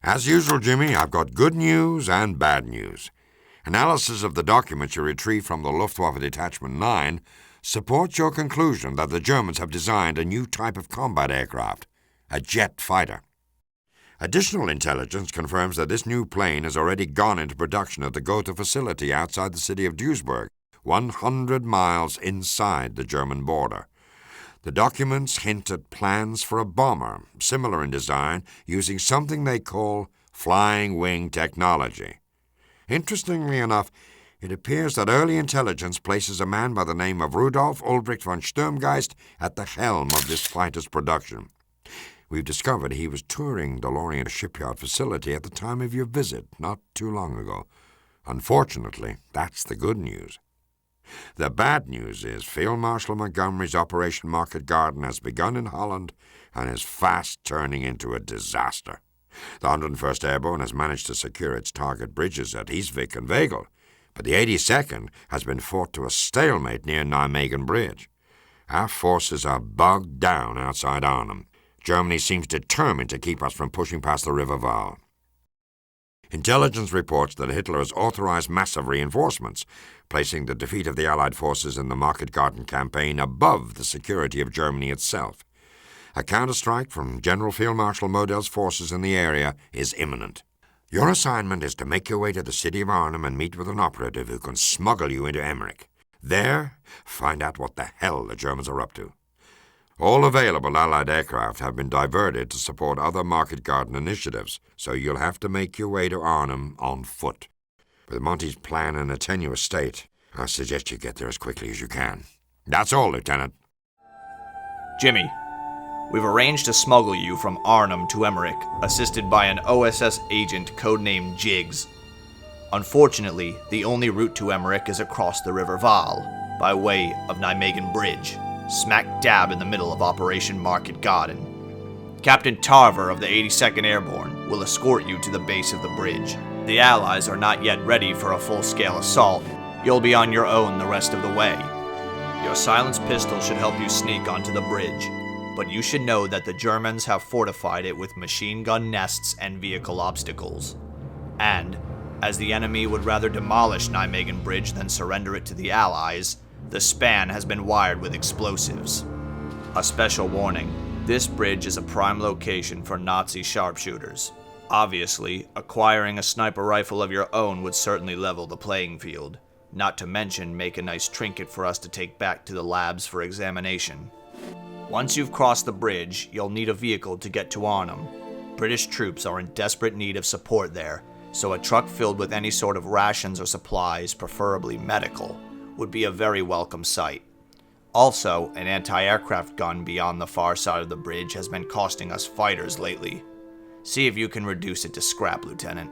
As usual, Jimmy, I've got good news and bad news. Analysis of the documents you retrieved from the Luftwaffe Detachment 9 supports your conclusion that the Germans have designed a new type of combat aircraft, a jet fighter. Additional intelligence confirms that this new plane has already gone into production at the Gotha facility outside the city of Duisburg, 100 miles inside the German border. The documents hint at plans for a bomber, similar in design, using something they call flying wing technology. Interestingly enough, it appears that early intelligence places a man by the name of Rudolf Ulbricht von Sturmgeist at the helm of this fighter's production. We've discovered he was touring the Lorient shipyard facility at the time of your visit, not too long ago. Unfortunately, that's the good news. The bad news is Field Marshal Montgomery's Operation Market Garden has begun in Holland and is fast turning into a disaster. The 101st Airborne has managed to secure its target bridges at Eastvik and Vegel, but the 82nd has been fought to a stalemate near Nijmegen Bridge. Our forces are bogged down outside Arnhem. Germany seems determined to keep us from pushing past the River Vaal. Intelligence reports that Hitler has authorized massive reinforcements, placing the defeat of the Allied forces in the Market Garden campaign above the security of Germany itself. A counterstrike from General Field Marshal Model's forces in the area is imminent. Your assignment is to make your way to the city of Arnhem and meet with an operative who can smuggle you into Emmerich. There, find out what the hell the Germans are up to. All available Allied aircraft have been diverted to support other Market Garden initiatives, so you'll have to make your way to Arnhem on foot. With Monty's plan in a tenuous state, I suggest you get there as quickly as you can. That's all, Lieutenant. Jimmy, we've arranged to smuggle you from Arnhem to Emmerich, assisted by an OSS agent codenamed Jiggs. Unfortunately, the only route to Emmerich is across the River Vaal, by way of Nijmegen Bridge, smack dab in the middle of Operation Market Garden. Captain Tarver of the 82nd Airborne will escort you to the base of the bridge. The Allies are not yet ready for a full-scale assault. You'll be on your own the rest of the way. Your silenced pistol should help you sneak onto the bridge, but you should know that the Germans have fortified it with machine gun nests and vehicle obstacles. And, as the enemy would rather demolish Nijmegen Bridge than surrender it to the Allies, the span has been wired with explosives. A special warning, this bridge is a prime location for Nazi sharpshooters. Obviously, acquiring a sniper rifle of your own would certainly level the playing field, not to mention make a nice trinket for us to take back to the labs for examination. Once you've crossed the bridge, you'll need a vehicle to get to Arnhem. British troops are in desperate need of support there, so a truck filled with any sort of rations or supplies, preferably medical, would be a very welcome sight. Also, an anti-aircraft gun beyond the far side of the bridge has been costing us fighters lately. See if you can reduce it to scrap, Lieutenant.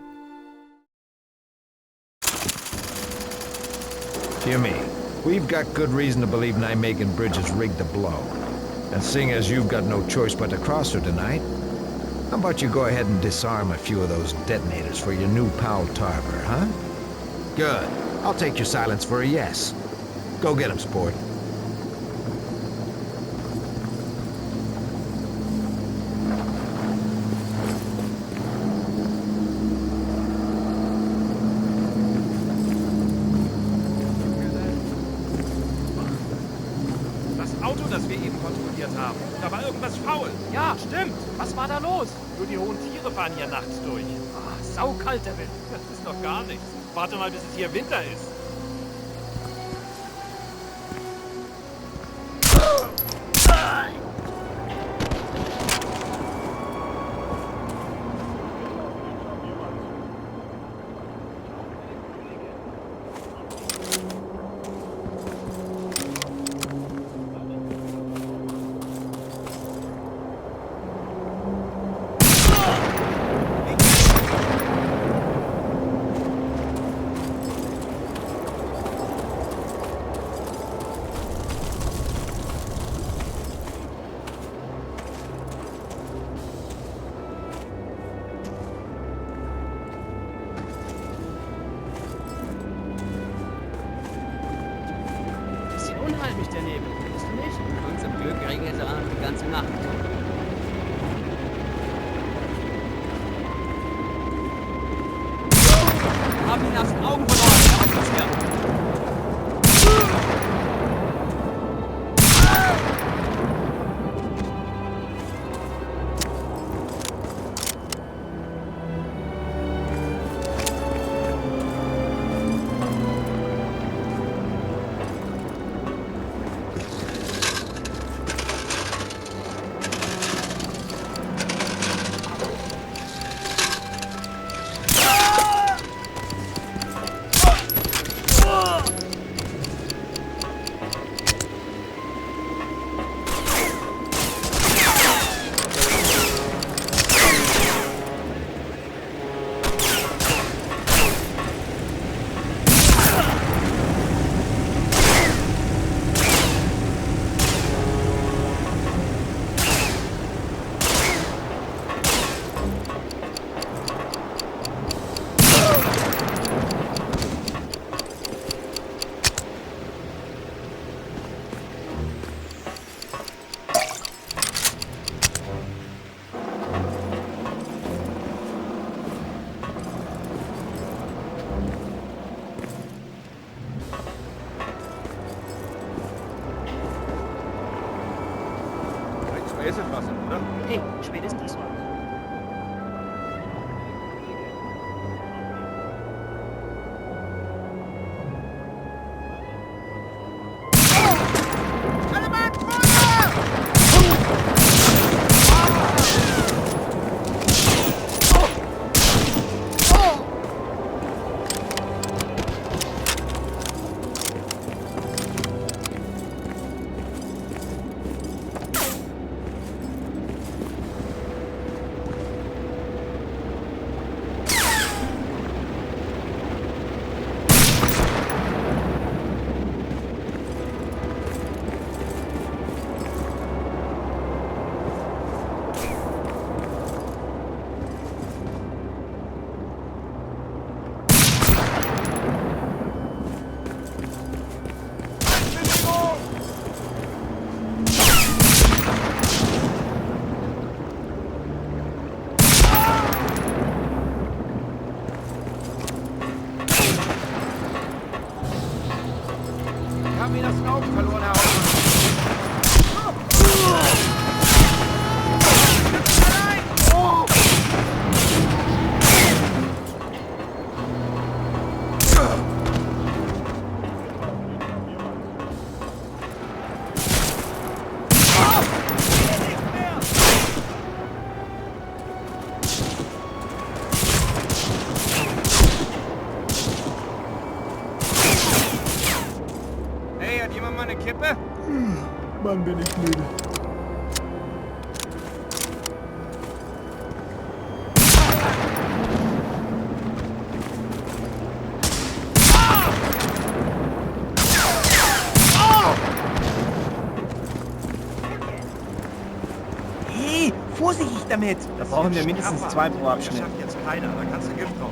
Jimmy, we've got good reason to believe Nijmegen Bridge is rigged to blow. And seeing as you've got no choice but to cross her tonight, how about you go ahead and disarm a few of those detonators for your new pal Tarver, huh? Good. I'll take your silence for a yes. Go get him, sport. Das Auto, das wir eben kontrolliert haben. Da war irgendwas faul. Ja, stimmt. Was war da los? Nur die hohen Tiere fahren hier nachts durch. Ah, saukalt der Wind. Das ist doch gar nichts. Warte mal, bis es hier Winter ist. Unheimlich der Nebel, findest du nicht? Und zum Glück regnet es auch noch die ganze Nacht. Haben ihn aus den Augen verloren, Herr Offizier. Hey, spät ist es. Mann, bin ich müde. Hey, vorsichtig damit! Da brauchen wir mindestens 2 pro Abschnitt. Das schafft jetzt keiner, da kannst du Gift drauf.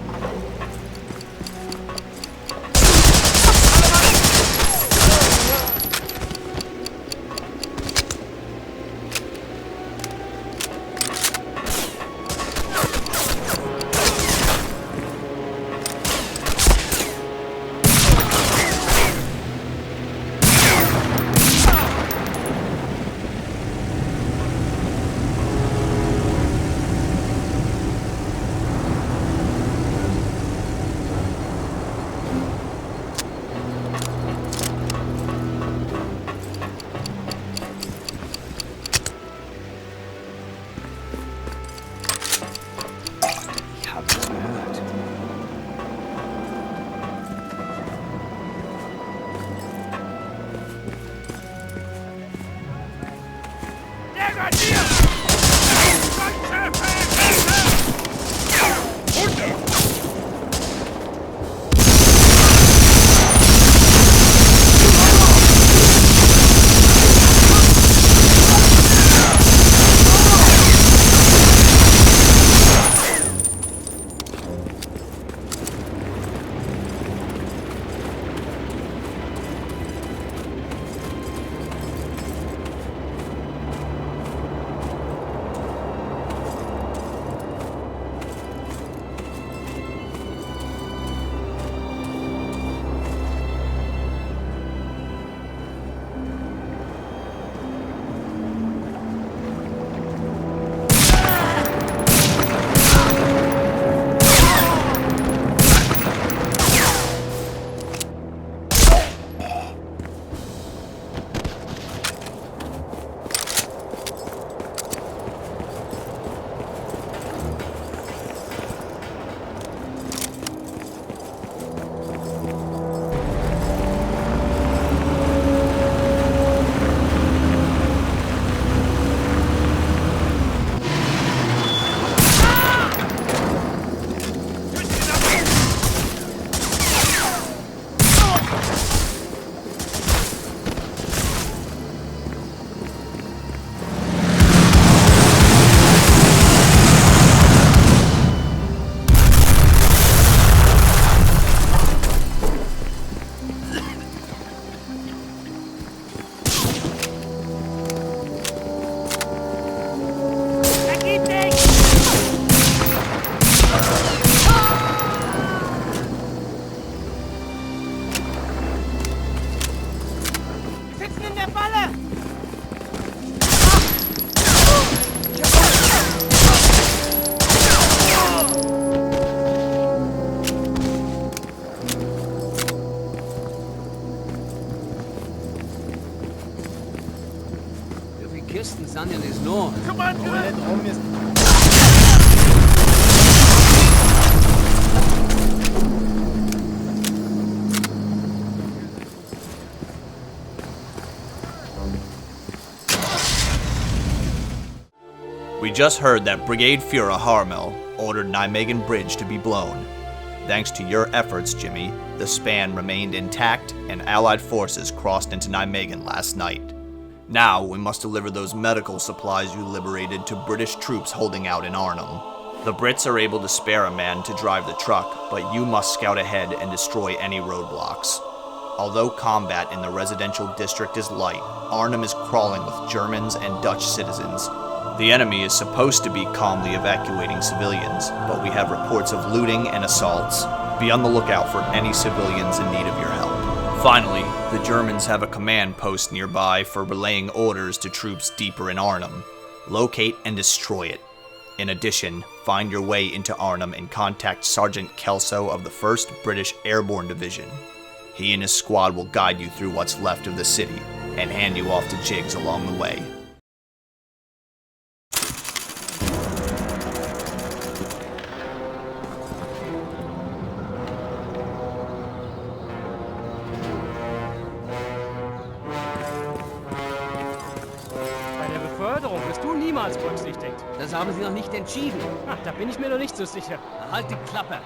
Alexander is no. We just heard that Brigade Führer Harmel ordered Nijmegen Bridge to be blown. Thanks to your efforts, Jimmy, the span remained intact and Allied forces crossed into Nijmegen last night. Now we must deliver those medical supplies you liberated to British troops holding out in Arnhem. The Brits are able to spare a man to drive the truck, but you must scout ahead and destroy any roadblocks. Although combat in the residential district is light, Arnhem is crawling with Germans and Dutch citizens. The enemy is supposed to be calmly evacuating civilians, but we have reports of looting and assaults. Be on the lookout for any civilians in need of your help. Finally, the Germans have a command post nearby for relaying orders to troops deeper in Arnhem. Locate and destroy it. In addition, find your way into Arnhem and contact Sergeant Kelso of the 1st British Airborne Division. He and his squad will guide you through what's left of the city and hand you off to Jiggs along the way. Wirst du niemals berücksichtigt. Das haben Sie noch nicht entschieden. Ach, da bin ich mir noch nicht so sicher. Halt die Klappe.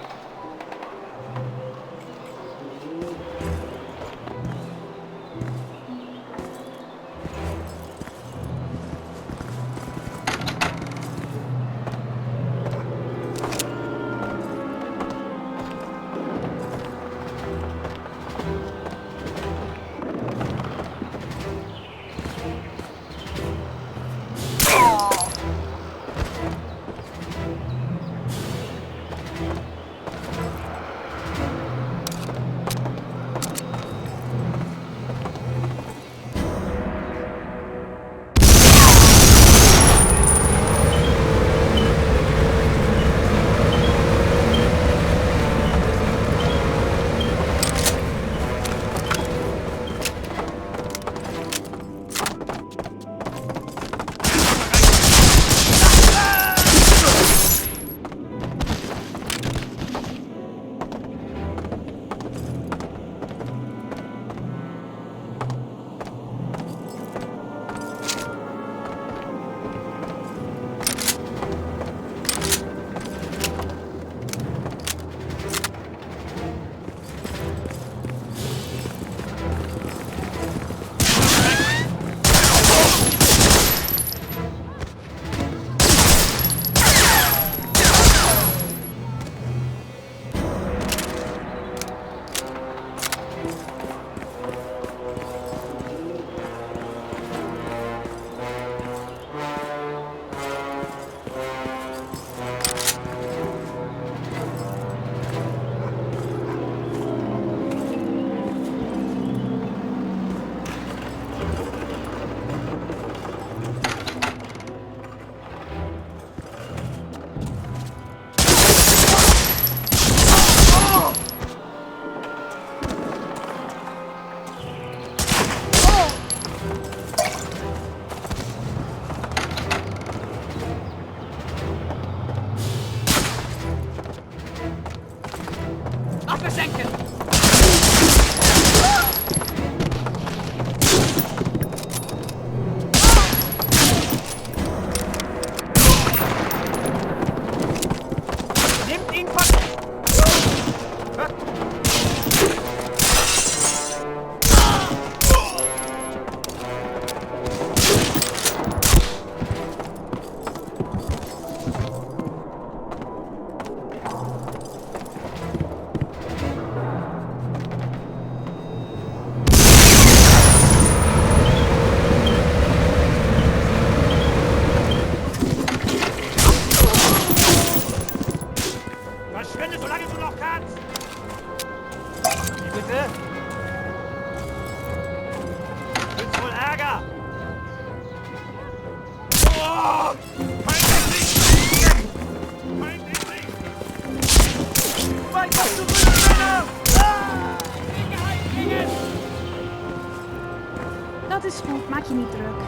Dat is goed, maak je niet druk.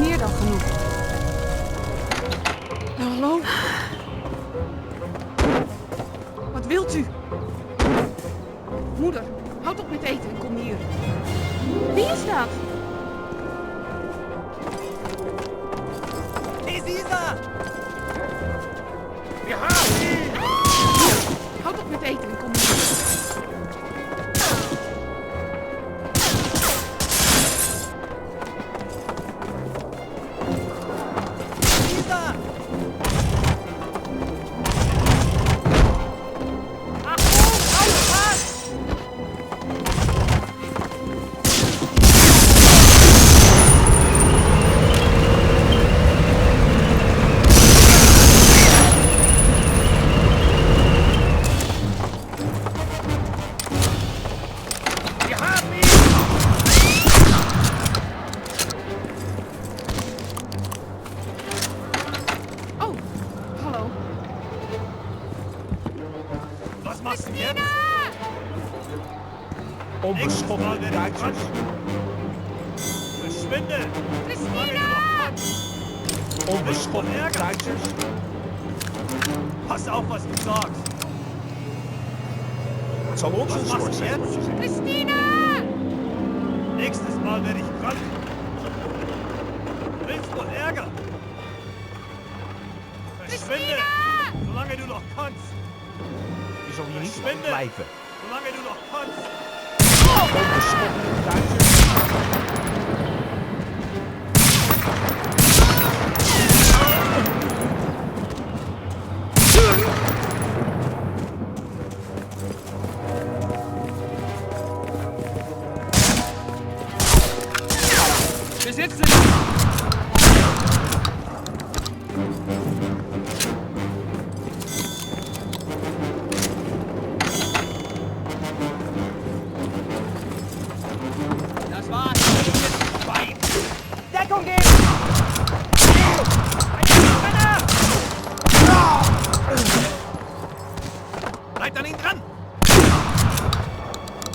meer dan genoeg. Hallo? Wat wilt u? Moeder, houd op met eten en kom hier. Wie is dat? Isa! Ja! Houd op met eten en kom hier. Isa! Oh, hallo. Was machst du jetzt? Onbeschotten Duitsers. Verschwinde! Christina! Onbeschotten Duitsers. Pass auf, was du sagst! Het zal ons een Was soort machst du zijn. jetzt? Christina! Nächstes Mal werde ich krank! Willst wohl Ärger? Verschwinde! Solange du noch kannst! Je zal hier niet Verschwinde! blijven. Solange du noch kannst! Onbeschotten Duitsers. Besitzen! Das war's! Bein! Deckung geben! Bleibt an ihn dran!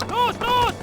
Los, los!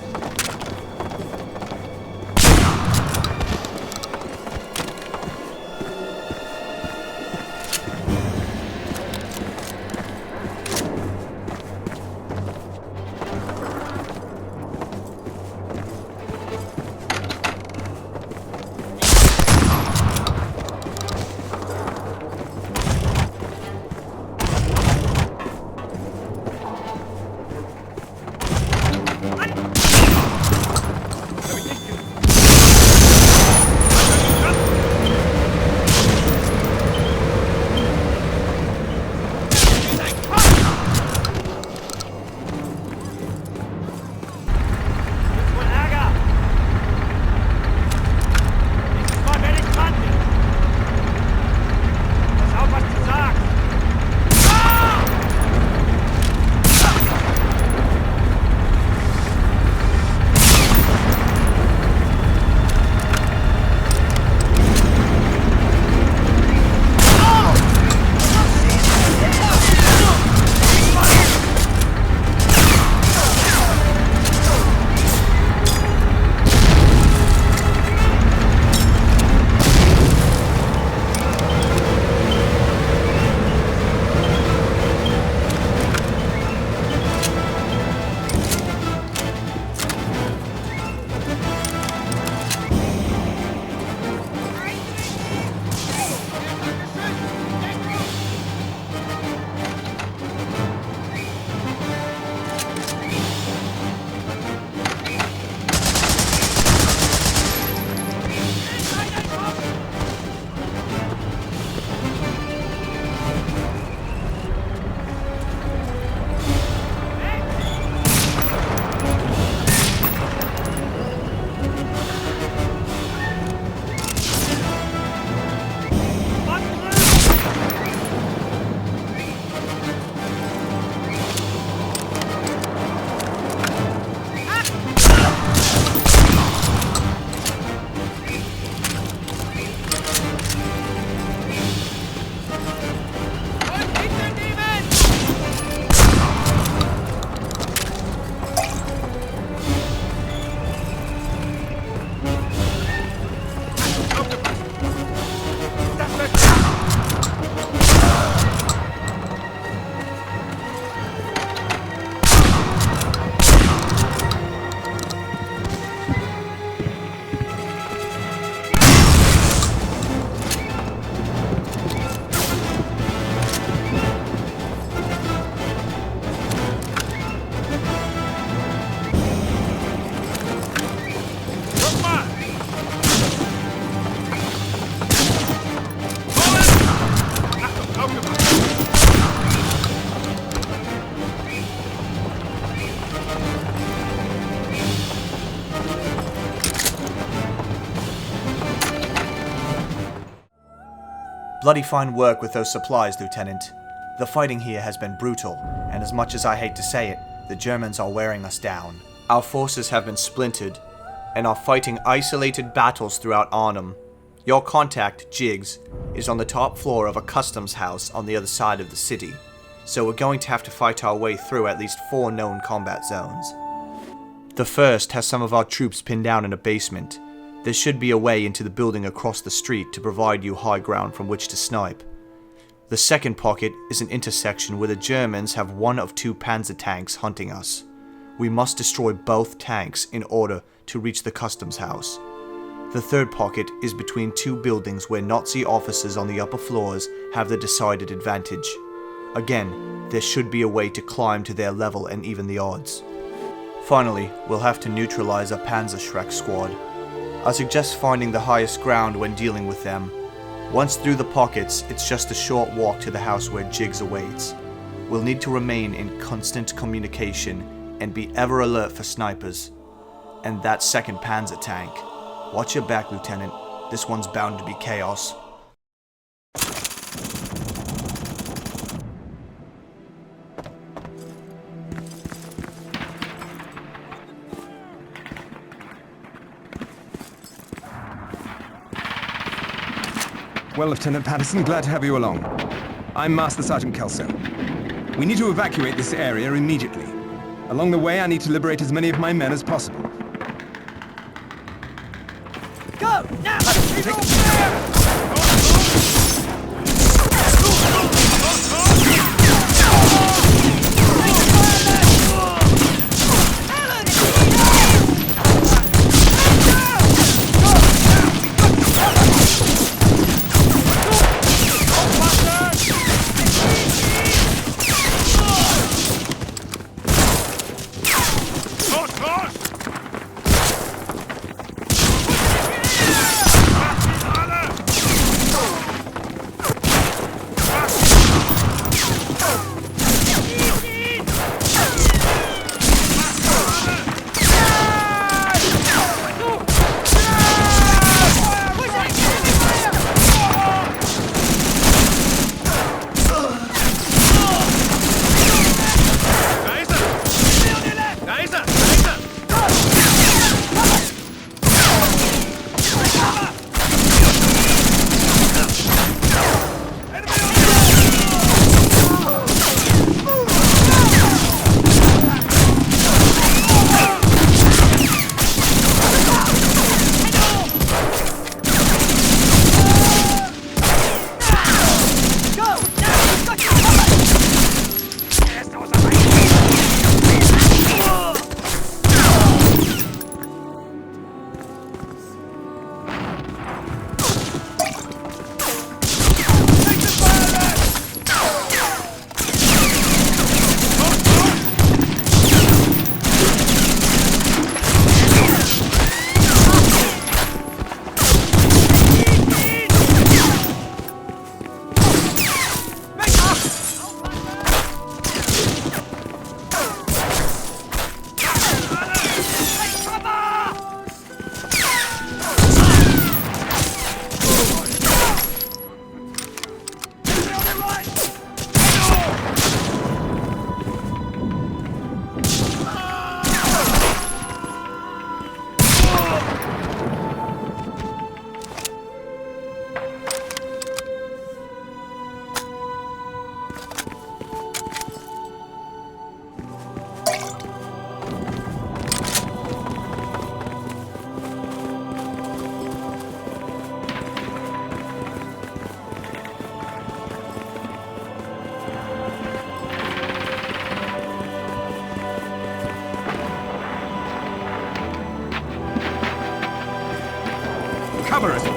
Bloody fine work with those supplies, Lieutenant. The fighting here has been brutal, and as much as I hate to say it, the Germans are wearing us down. Our forces have been splintered, and are fighting isolated battles throughout Arnhem. Your contact, Jiggs, is on the top floor of a customs house on the other side of the city, so we're going to have to fight our way through at least 4 known combat zones. The first has some of our troops pinned down in a basement. There should be a way into the building across the street to provide you high ground from which to snipe. The second pocket is an intersection where the Germans have 1 of 2 Panzer tanks hunting us. We must destroy both tanks in order to reach the customs house. The third pocket is between 2 buildings where Nazi officers on the upper floors have the decided advantage. Again, there should be a way to climb to their level and even the odds. Finally, we'll have to neutralize a Panzerschreck squad. I suggest finding the highest ground when dealing with them. Once through the pockets, it's just a short walk to the house where Jiggs awaits. We'll need to remain in constant communication and be ever alert for snipers. And that second Panzer tank. Watch your back, Lieutenant. This one's bound to be chaos. Well, Lieutenant Patterson, glad to have you along. I'm Master Sergeant Kelso. We need to evacuate this area immediately. Along the way, I need to liberate as many of my men as possible. Go! Now! Cover us!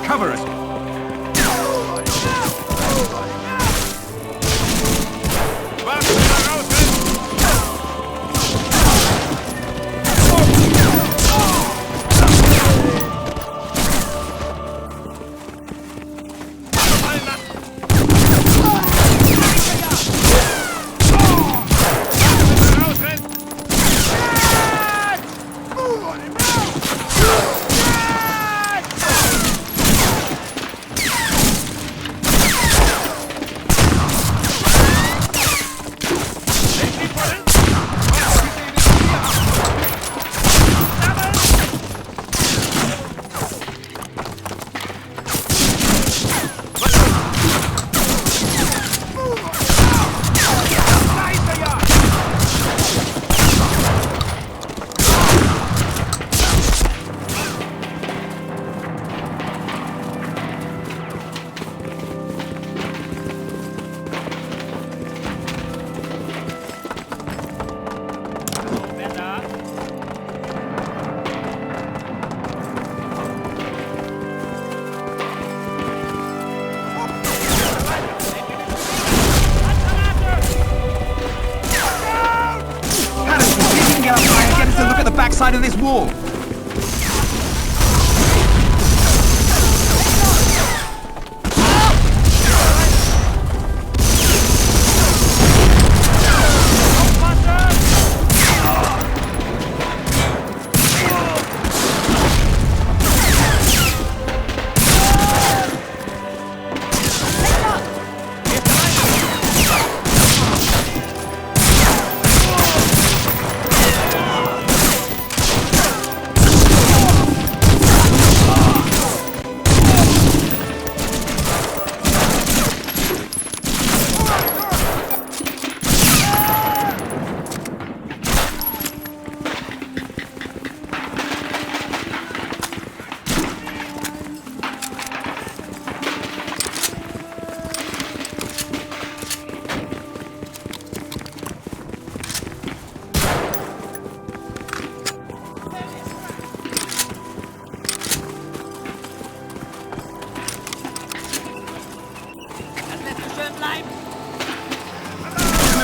cover us. Side of this wall.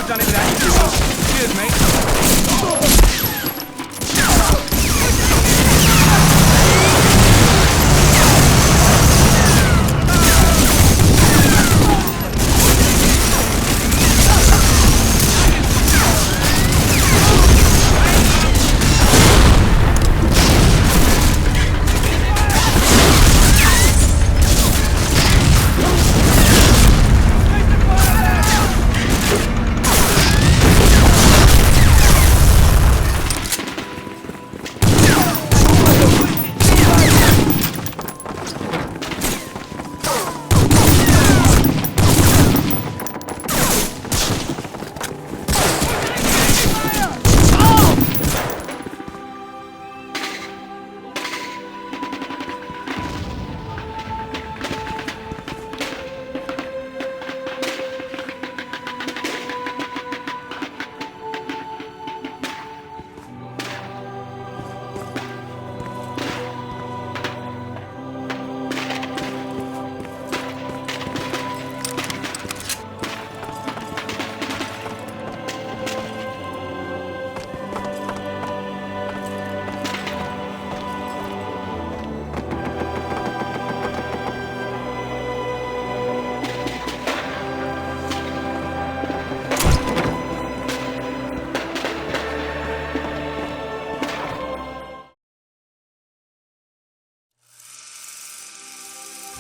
Done it without you. Cheers, mate.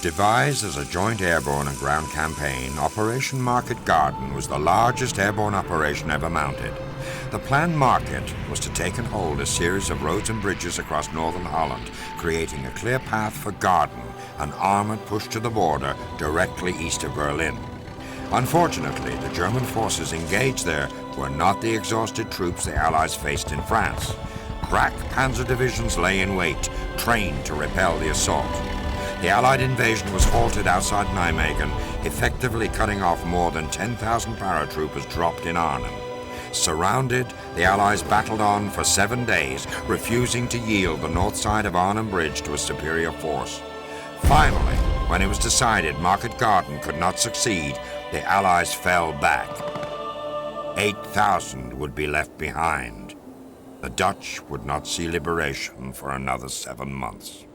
Devised as a joint airborne and ground campaign, Operation Market Garden was the largest airborne operation ever mounted. The planned market was to take and hold a series of roads and bridges across northern Holland, creating a clear path for Garden, an armored push to the border directly east of Berlin. Unfortunately, the German forces engaged there were not the exhausted troops the Allies faced in France. Crack panzer divisions lay in wait, trained to repel the assault. The Allied invasion was halted outside Nijmegen, effectively cutting off more than 10,000 paratroopers dropped in Arnhem. Surrounded, the Allies battled on for 7 days, refusing to yield the north side of Arnhem Bridge to a superior force. Finally, when it was decided Market Garden could not succeed, the Allies fell back. 8,000 would be left behind. The Dutch would not see liberation for another 7 months.